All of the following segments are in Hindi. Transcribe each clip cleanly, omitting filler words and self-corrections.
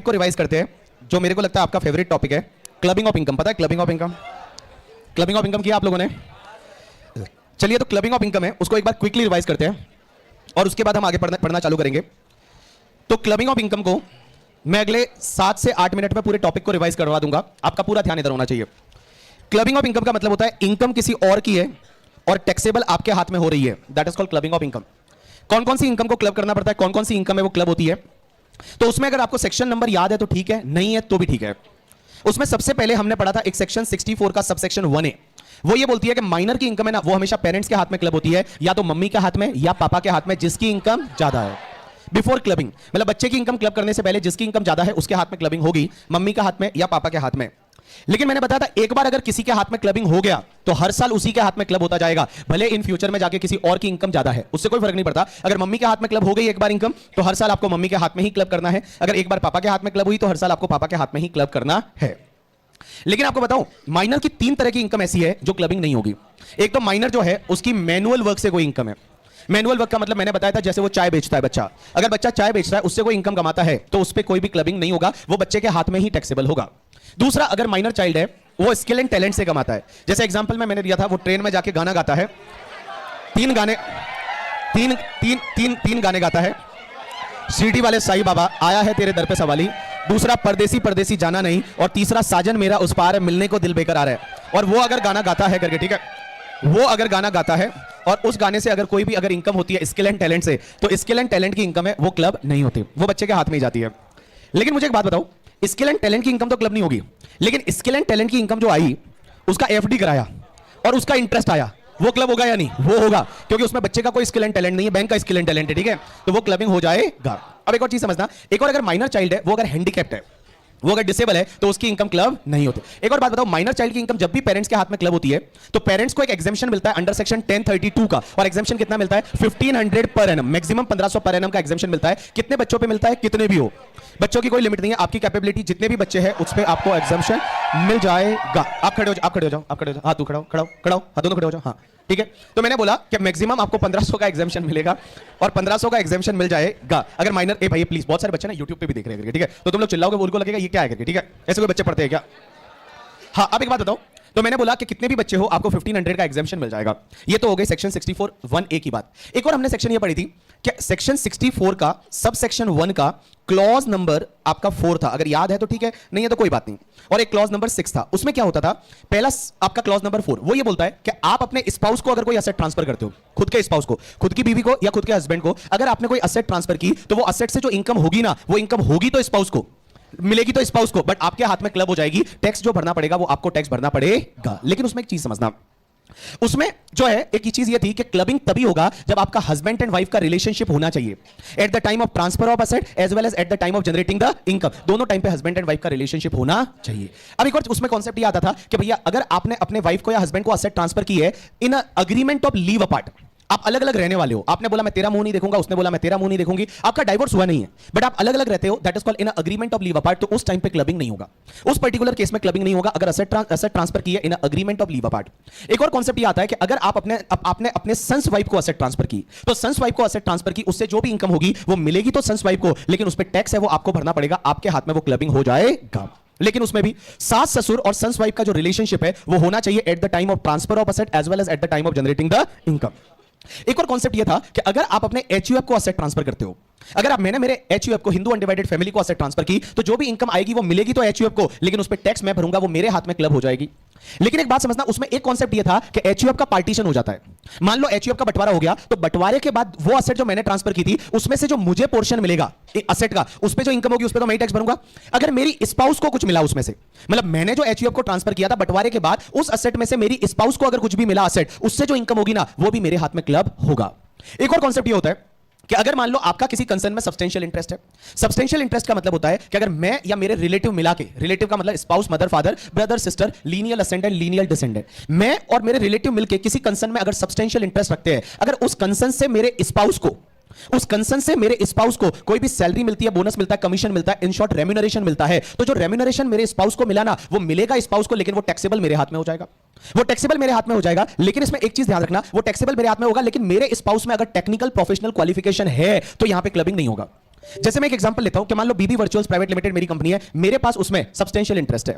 टॉपिक को रिवाइज करते हैं जो मेरे को लगता है आपका फेवरेट टॉपिक है, क्लबिंग ऑफ इनकम। पता है clubbing of income? Clubbing of income किया आप लोगों ने? चलिए, तो क्लबिंग ऑफ इनकम है, उसको एक बार क्विकली रिवाइज करते हैं और उसके बाद हम आगे पढ़ना चालू करेंगे। तो क्लबिंग ऑफ इनकम को मैं अगले 7 से 8 मिनट में पूरे टॉपिक को रिवाइज करवा दूंगा। आपका पूरा ध्यान इधर होना चाहिए। क्लबिंग ऑफ इनकम का मतलब होता है इनकम किसी और की है और टैक्सेबल आपके हाथ में हो रही है, that is called clubbing of income. कौन कौन सी इनकम को क्लब करना पड़ता है, कौन कौन सी इनकम है वो क्लब होती है। तो उसमें अगर आपको सेक्शन नंबर याद है तो ठीक है, नहीं है तो भी ठीक है। उसमें सबसे पहले हमने पढ़ा था एक सेक्शन 64 का सबसेक्शन 1A, वो ये बोलती है कि माइनर की इनकम है ना, वो हमेशा पेरेंट्स के हाथ में क्लब होती है, या तो मम्मी के हाथ में या पापा के हाथ में, जिसकी इनकम ज्यादा है। बिफोर क्लबिंग मतलब बच्चे की इनकम क्लब करने से पहले जिसकी इनकम ज्यादा है उसके हाथ में क्लबिंग होगी, मम्मी के हाथ में या पापा के हाथ में। लेकिन मैंने बताया था एक बार अगर किसी के हाथ में क्लबिंग हो गया तो हर साल उसी के हाथ में क्लब होता जाएगा, भले इन फ्यूचर में जाके किसी और की इनकम ज्यादा है, उससे कोई फर्क नहीं पड़ता। अगर मम्मी के हाथ में क्लब हो गई एक बार इनकम तो हर साल आपको मम्मी के हाथ में ही क्लब करना है। अगर एक बार पापा के हाथ में क्लब हुई तो हर साल आपको पापा के हाथ में ही क्लब करना है। लेकिन आपको बताऊं, माइनर की 3 तरह की इनकम ऐसी है जो क्लबिंग नहीं होगी। एक तो माइनर जो है उसकी मैनुअल वर्क से कोई इनकम है। मैनुअल वर्क का मतलब मैंने बताया था, जैसे वो चाय बेचता है बच्चा, अगर बच्चा चाय बेच रहा है उससे कोई इनकम कमाता है तो उस पर कोई भी क्लबिंग नहीं होगा, वो बच्चे के हाथ में ही टैक्सेबल होगा। दूसरा, अगर माइनर चाइल्ड है वो स्किल एंड टैलेंट से कमाता है। जैसे एग्जांपल में मैंने दिया था, वो ट्रेन में जाके गाना गाता है, 3 गाने गाता है। सीटी वाले साईं बाबा, आया है तेरे दर पे सवाली। दूसरा, परदेसी परदेसी जाना नहीं। और तीसरा, साजन मेरा उस पार है, मिलने को दिल बेकरार है। और वो अगर गाना गाता है करके, ठीक है, वो अगर गाना गाता है और उस गाने से अगर कोई भी अगर इनकम होती है स्किल एंड टैलेंट से, तो स्किल एंड टैलेंट की इनकम है वो क्लब नहीं होती, वो बच्चे के हाथ में ही जाती है। लेकिन मुझे एक बात बताओ, स्किल एंड टैलेंट की इनकम तो क्लब नहीं होगी, लेकिन स्किल एंड टैलेंट की इनकम जो आई उसका एफडी कराया और उसका इंटरेस्ट आया, वो क्लब होगा या नहीं? वो होगा, क्योंकि उसमें बच्चे का कोई स्किल एंड टैलेंट नहीं है, बैंक का स्किल एंड टैलेंट है, ठीक है, तो वो क्लबिंग हो जाएगा। अब एक और चीज समझना, एक और अगर माइनर चाइल्ड है, वो अगर हैंडीकैप्ड है, वो अगर डिसेबल है तो उसकी इनकम क्लब नहीं होती। एक और बात बताओ, माइनर चाइल्ड की इनकम जब भी पेरेंट्स के हाथ में क्लब होती है तो पेरेंट्स को एक एग्जेम्पशन मिलता है अंडर सेक्शन 1032 का, और एग्जेम्पशन कितना मिलता है? 1500 per annum, maximum 1500 per annum का एग्जेम्पशन मिलता है। कितने बच्चों पे मिलता है? कितने भी हो, बच्चों की कोई लिमिट नहीं है, आपकी कैपेबिलिटी जितने भी बच्चे हैं उस पर आपको एग्जेम्पशन मिल जाएगा। आप खड़े हो जाओ, आप खड़े हो जाओ, आप खड़े हो जाओ, हाँ तू खड़ा हो, खड़ा हो, खड़ा हो, हाँ दोनों खड़े हो जाओ, हाँ ठीक है। तो मैंने बोला कि मैक्सिमम आपको 1500 का एग्जेम्पशन मिलेगा और 1500 का एग्जेम्पशन मिल जाएगा अगर माइनर। ए भाई प्लीज, बहुत सारे बच्चे ना यूट्यूब पे भी देख रहे हैं, ठीक है, तो तुम लोग चिल्लाओगे, उनको लगेगा ये क्या है करके, ठीक है, ऐसे कोई बच्चे पढ़ते हैं क्या? हाँ, अब एक बात बताओ, तो मैंने बोला कि कितने भी बच्चे हो आपको 1500 का एग्जेम्पशन मिल जाएगा। ये तो हो गई सेक्शन 64 1A की बात। एक और हमने सेक्शन ये पढ़ी थी कि सेक्शन 64 का सब सेक्शन 1 का क्लॉज नंबर आपका 4 था, अगर याद है तो ठीक है, नहीं है तो कोई बात नहीं। और एक क्लॉज नंबर 6 था, उसमें क्या होता था? पहला आपका क्लॉज नंबर 4 वो ये बोलता है कि आप अपने स्पाउस को अगर कोई असेट ट्रांसफर करते हो, खुद के स्पाउस को, खुद की बीवी को या खुद के हस्बैंड को, अगर आपने कोई असेट ट्रांसफर की तो वो असेट से जो इनकम होगी ना, वो इनकम होगी तो स्पाउस को मिलेगी, तो स्पाउस को, बट आपके हाथ में क्लब हो जाएगी। टैक्स जो भरना पड़ेगा वो आपको टैक्स भरना पड़ेगा। लेकिन उसमें एक चीज समझना, उसमें जो है एक चीज ये थी कि क्लबिंग तभी होगा जब आपका हस्बैंड एंड वाइफ का रिलेशनशिप होना चाहिए at the time of transfer of asset as well as at the time of generating the income. दोनों टाइम पे हस्बैंड एंड वाइफ का रिलेशनशिप होना चाहिए। अब एक और उसमें कॉन्सेप्ट ये आता था कि भैया अगर आपने अपने वाइफ को या हस्बैंड को असेट ट्रांसफर की है in agreement of leave apart, आप अलग अलग रहने वाले हो, आपने बोला मैं तेरा मुंह नहीं देखूंगा, उसने बोला मैं तेरा मुंह नहीं देखूंगी, आपका डाइवोर्स हुआ नहीं है बट आप अलग अलग रहते हो, that is called in agreement of leave apart. तो उस टाइम पे क्लबिंग नहीं होगा, उस पर्टिकुलर केस में क्लबिंग नहीं होगा अगर असेट ट्रांसफर की है in agreement of leave apart. एक और कॉन्सेप्ट ये आता है कि अगर आप आपने अपने सन्स वाइफ को असेट ट्रांसफर की, तो सन्स वाइफ को असेट ट्रांसफर की, उससे जो भी इनकम होगी वो मिलेगी तो सन्स वाइफ को, लेकिन उस पर टैक्स है वो आपको भरना पड़ेगा, आपके हाथ में वो क्लबिंग हो जाएगा। लेकिन उसमें भी सास ससुर और सन्स वाइफ का जो रिलेशनशिप है वो होना चाहिए at the time of transfer of asset as well as at the time of generating the income. एक और कॉन्सेप्ट यह था कि अगर आप अपने एचयूएफ को असेट ट्रांसफर करते हो, अगर मैंने मेरे एचयूएफ को, हिंदू अनडिवाइडेड फैमिली को असेट ट्रांसफर की, तो जो भी इनकम आएगी वो मिलेगी तो एचयूएफ को, लेकिन उस पर टैक्स मैं भरूंगा, वो मेरे हाथ में क्लब हो जाएगी। लेकिन एक बात समझना, उसमें एक कॉन्सेप्ट यह था कि एचयूएफ का पार्टीशन हो जाता है। मान लो एचयूएफ का बंटवारा हो गया, तो बंटवारे के बाद वो असेट जो मैंने ट्रांसफर की थी उसमें से जो मुझे पोर्शन मिलेगा असेट का, उस पर जो इनकम होगी उस पर तो मैं टैक्स भरूंगा। अगर मेरी स्पाउस को कुछ मिला उसमें से, मतलब मैंने जो एचयूएफ को ट्रांसफर किया था बंटवारे के बाद, उस असेट में से मेरी स्पाउस को अगर कुछ भी मिला असेट, उससे जो इनकम होगी ना वो भी मेरे हाथ में क्लब होगा। एक और कॉन्सेप्ट ये होता है कि अगर मान लो आपका किसी कंसर्न में सब्सटेंशियल इंटरेस्ट है, सब्सटेंशियल इंटरेस्ट का मतलब होता है कि अगर मैं या मेरे रिलेटिव मिला के, रिलेटिव का मतलब spouse, mother, father, brother, sister, lineal ascendant, lineal descendant, मैं और मेरे रिलेटिव मिलके किसी कंसर्न में अगर सब्सटेंशियल इंटरेस्ट रखते हैं, अगर उस कंसर्न से मेरे स्पाउस को, उस कंसर्न से मेरे स्पाउस को कोई भी सैलरी मिलती है, बोनस मिलता है, कमीशन मिलता है, इन शॉर्ट रेम्यूनरेशन मिलता है, तो जो रेम्यूनरेशन मेरे स्पाउस को मिला ना वो मिलेगा स्पाउस को, लेकिन वो टैक्सेबल मेरे हाथ में हो जाएगा, वो टैक्सेबल मेरे हाथ में हो जाएगा। लेकिन इसमें एक चीज ध्यान रखना, वो टैक्सेबल मेरे हाथ में होगा लेकिन मेरे स्पाउस में अगर टेक्निकल प्रोफेशनल क्वालिफिकेशन है तो यहां पे क्लबिंग नहीं होगा। जैसे मैं एक एग्जांपल लेता हूं कि मान लो बीबी वर्चुअल्स प्राइवेट लिमिटेड मेरी कंपनी है, मेरे पास उसमें सब्सटेंशियल इंटरेस्ट है।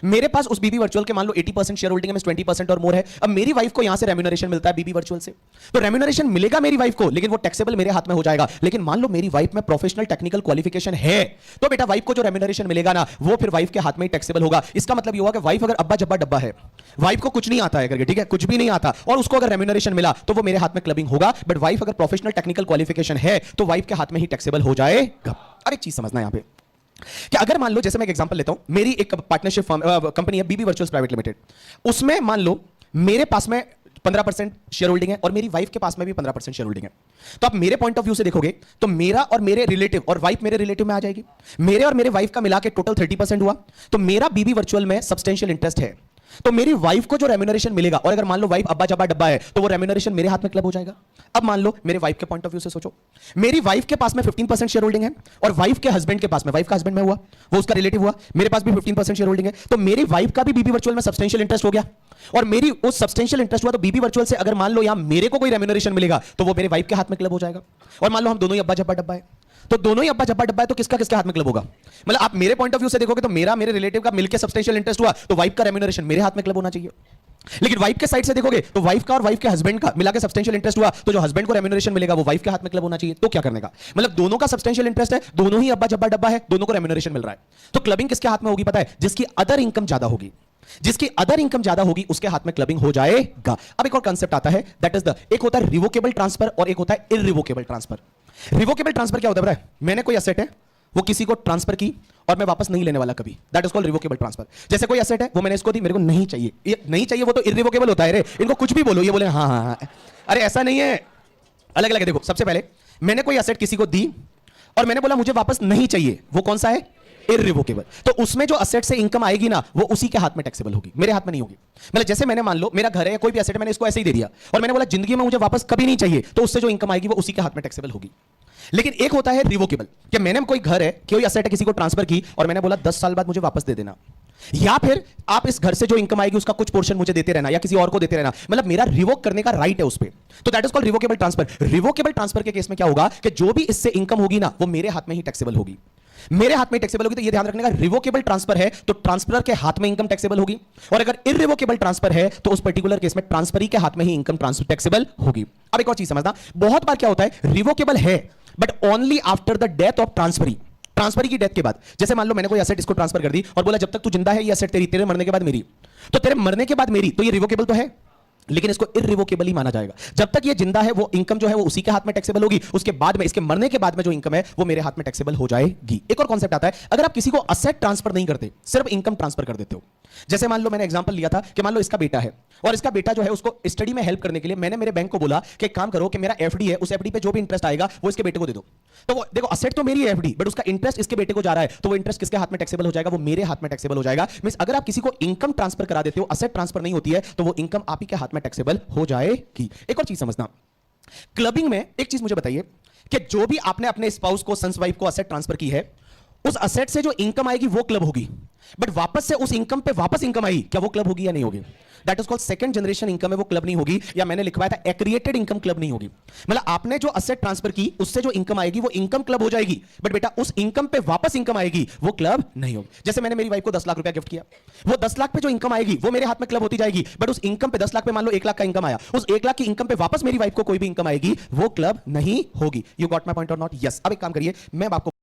मेरे पास उस बीबी वर्चुअल के मान लो 80% शेयर होल्डिंग है, 20% और मोर है। अब मेरी वाइफ को यहां से रेम्यूनरेशन मिलता है बीबी वर्चुअल से, तो रेम्यूनरेशन मिलेगा मेरी वाइफ को, लेकिन वो टैक्सेबल मेरे हाथ में हो जाएगा। लेकिन मान लो मेरी वाइफ में प्रोफेशनल टेक्निकल क्वालिफिकेशन है, तो बेटा वाइफ को जो रेम्यूनरेशन मिलेगा ना, वो फिर वाइफ के हाथ में ही टैक्सेबल होगा। इसका मतलब ये हुआ कि वाइफ अगर अब्बा जब्बा डब्बा है, वाइफ को कुछ नहीं आता है करके, ठीक है, कुछ भी नहीं आता, और उसको अगर रेम्यूनरेशन मिला तो वो मेरे हाथ में क्लबिंग होगा। बट वाइफ अगर प्रोफेशनल टेक्निकल क्वालिफिकेशन है तो वाइफ के हाथ में ही टैक्सेबल हो जाएगा। अब एक चीज समझना यहां पे कि अगर मान लो, जैसे मैं एक एग्जांपल लेता हूं, मेरी एक पार्टनरशिप कंपनी है बीबी वर्चुअल्स प्राइवेट लिमिटेड, उसमें मान लो मेरे पास में 15% शेयर होल्डिंग है और मेरी वाइफ के पास में भी 15% शेयर होल्डिंग है। तो आप मेरे पॉइंट ऑफ व्यू से देखोगे तो मेरा और मेरे रिलेटिव और वाइफ मेरे रिलेटिव में आ जाएगी, मेरे और मेरे वाइफ का मिला के टोटल 30% हुआ। तो मेरा बीबी वर्चुअल में सब्सटेंशियल इंटरेस्ट है, तो मेरी वाइफ को जो रेम्यूनरेशन मिलेगा, और अगर मान लो वाइफ अब्बा जब्बा डब्बा है, तो वो रेम्यूनरेशन मेरे हाथ में क्लब हो जाएगा। अब मान लो मेरे वाइफ के पॉइंट ऑफ व्यू से सोचो, मेरी वाइफ के पास में 15% शेयर होल्डिंग है और वाइफ के हस्बैंड के पास में, वाइफ का हस्बैंड में हुआ, वो उसका रिलेटिव हुआ, मेरे पास भी 15% शेयर होल्डिंग है, तो मेरी वाइफ का भी बीबी वर्चुअल में सब्सटेंशियल इंटरेस्ट हो गया, और मेरी उस सब्सटेंशियल इंटरेस्ट हुआ, तो बीबी वर्चुअल से अगर मान लो यहां मेरे को कोई रेम्यूनरेशन मिलेगा तो वो मेरे वाइफ के हाथ में क्लब हो जाएगा। और मान लो हम दोनों ही अब्बा जब्बा डब्बा है, तो दोनों ही अब्बा जब्बा डब्बा है, तो किसका किसके हाथ में क्लब होगा? मतलब आप मेरे पॉइंट ऑफ व्यू से देखोगे तो मेरा मेरे रिलेटिव का मिलकर सब्सटेंशियल इंटरेस्ट हुआ, तो वाइफ का रेम्यूनरेशन मेरे हाथ में क्लब होना चाहिए। लेकिन वाइफ के साइड से देखोगे तो वाइफ का और वाइफ के हस्बैंड का मिलाकर सब्सटेंशियल इंटरेस्ट हुआ, तो जो हस्बैंड को रेम्यूनरेशन मिलेगा वो वाइफ के हाथ में क्लब होना चाहिए। तो क्या करने का मतलब, दोनों का सब्सटेंशियल इंटरेस्ट है, दोनों ही अब्बा जब्बा डब्बा है, दोनों को रेम्यूनरेशन मिल रहा है। तो क्लबिंग किसके हाथ में होगी पता है? जिसकी अदर इनकम ज्यादा होगी, जिसकी अदर इनकम ज्यादा होगी उसके हाथ में क्लबिंग हो जाएगा। अब एक और कांसेप्ट आता है, दैट इज द, एक होता है रिवोकेबल ट्रांसफर और एक होता है इररिवोकेबल ट्रांसफर। रिवोकेबल ट्रांसफर क्या होता है? मैंने कोई एसेट है, वो किसी को ट्रांसफर की और मैं वापस नहीं लेने वाला कभी, that is called revocable transfer. जैसे कोई एसेट है, वो मैंने इसको दी, मेरे को नहीं चाहिए, ये नहीं चाहिए, वो तो इररिवोकेबल होता है रे। इनको कुछ भी बोलो, ये बोले हाँ हाँ हाँ, अरे ऐसा नहीं है, अलग अलग है। देखो, सबसे पहले मैंने कोई एसेट किसी को दी और मैंने बोला मुझे वापस नहीं चाहिए, वो कौन सा है? इररिवोकेबल। तो उसमें जो एसेट से इनकम आएगी ना, वो उसी के हाथ में टैक्सेबल होगी, मेरे हाथ में नहीं होगी। मतलब जैसे मैंने मान लो मेरा घर है या कोई भी एसेट, मैंने इसको ऐसे ही दे दिया और मैंने बोला जिंदगी में मुझे वापस कभी नहीं चाहिए, तो उससे जो इनकम आएगी वो उसी के हाथ में टैक्सेबल होगी। लेकिन एक होता है रिवोकेबल, कि मैंने कोई घर है, कोई एसेट है, किसी को ट्रांसफर की और मैंने बोला 10 साल बाद मुझे वापस दे देना, या फिर आप इस घर से जो इनकम आएगी उसका कुछ पोर्शन मुझे देते रहना या किसी और को देते रहना, मतलब मेरा रिवोक करने का राइट है उस पे। तो that is called revocable transfer. Revocable transfer के केस में क्या होगा कि जो भी इससे इनकम होगी ना, वो मेरे हाथ में ही टैक्सेबल होगी, मेरे हाथ में टैक्सेबल होगी। तो ये ध्यान रखने का, रिवोकेबल ट्रांसफर है तो ट्रांसफर के हाथ में इनकम टैक्सेबल होगी, और अगर इररिवोकेबल ट्रांसफर है तो उस पर्टिकुलर केस में ट्रांसफरी के हाथ में ही इनकम ट्रांसफर टैक्सेबल होगी। अब एक और चीज समझना, बहुत बार क्या होता है, रिवोकेबल है but only after the death of transferee. Transferee की डेथ के बाद, जैसे मान लो मैंने कोई एसेट इसको ट्रांसफर कर दी और बोला जब तक तू जिंदा है ये एसेट तेरी, तेरे मरने के बाद मेरी, तो तेरे मरने के बाद मेरी, तो ये रिवोकेबल तो है, लेकिन इसको इररिवोकेबल ही माना जाएगा। जब तक ये जिंदा है वो इनकम जो है वो उसी के हाथ में टैक्सेबल होगी, उसके बाद में, इसके मरने के बाद में जो इनकम है वो मेरे हाथ में टैक्सेबल हो जाएगी। एक और कॉन्सेप्ट आता है, अगर आप किसी को असेट ट्रांसफर नहीं करते, सिर्फ इनकम ट्रांसफर कर देते हो। जैसे मान लो मैंने एग्जांपल लिया था कि मान लो इसका बेटा है और इसका बेटा जो है उसको स्टडी में हेल्प करने के लिए मैंने मेरे बैंक को बोला कि एक काम करो कि मेरा एफडी है, उस एफडी पे जो भी इंटरेस्ट आएगा वो इसके बेटे को दे दो। तो वो देखो, असेट तो मेरी है एफडी, बट उसका इंटरेस्ट इसके बेटे को जा रहा है, तो वो इंटरेस्ट किसके हाथ में टैक्सेबल हो जाएगा? वो मेरे हाथ में टैक्सेबल हो जाएगा। मींस अगर आप किसी को इनकम ट्रांसफर करा देते हो, असेट ट्रांसफर नहीं होती है, तो वो इनकम आप ही के हाथ में टैक्सेबल हो जाएगी। एक और चीज समझना, क्लबिंग में एक चीज मुझे बताइए कि जो भी आपने अपने स्पाउस को, सन्स वाइफ को असेट ट्रांसफर की है, उस असेट से जो इनकम आएगी वो क्लब होगी, बट वापस से उस इनकम पे वापस इनकम आई, क्या वो क्लब होगी या नहीं होगी? That is called second generation income है, वो क्लब नहीं होगी, या मैंने लिखवाया था एक्रिएटेड इनकम क्लब नहीं होगी। मतलब आपने जो असेट ट्रांसफर की उससे जो इनकम आएगी वो इनकम क्लब हो जाएगी, बट बेटा उस इनकम पे वापस इनकम आएगी वो क्लब नहीं होगी। जैसे मैंने मेरी वाइफ को 10 लाख रुपया गिफ्ट किया, वो 10 लाख पे जो इनकम आएगी वो मेरे हाथ में क्लब होती जाएगी, बट उस इनकम पे 10 लाख पे मान लो 1 लाख का इनकम आया, उस 1 लाख की इनकम पे वापस मेरी वाइफ को कोई भी इनकम आएगी वो क्लब नहीं होगी। यू गॉट माय पॉइंट और नॉट? यस। अब एक काम करिए, मैं आपको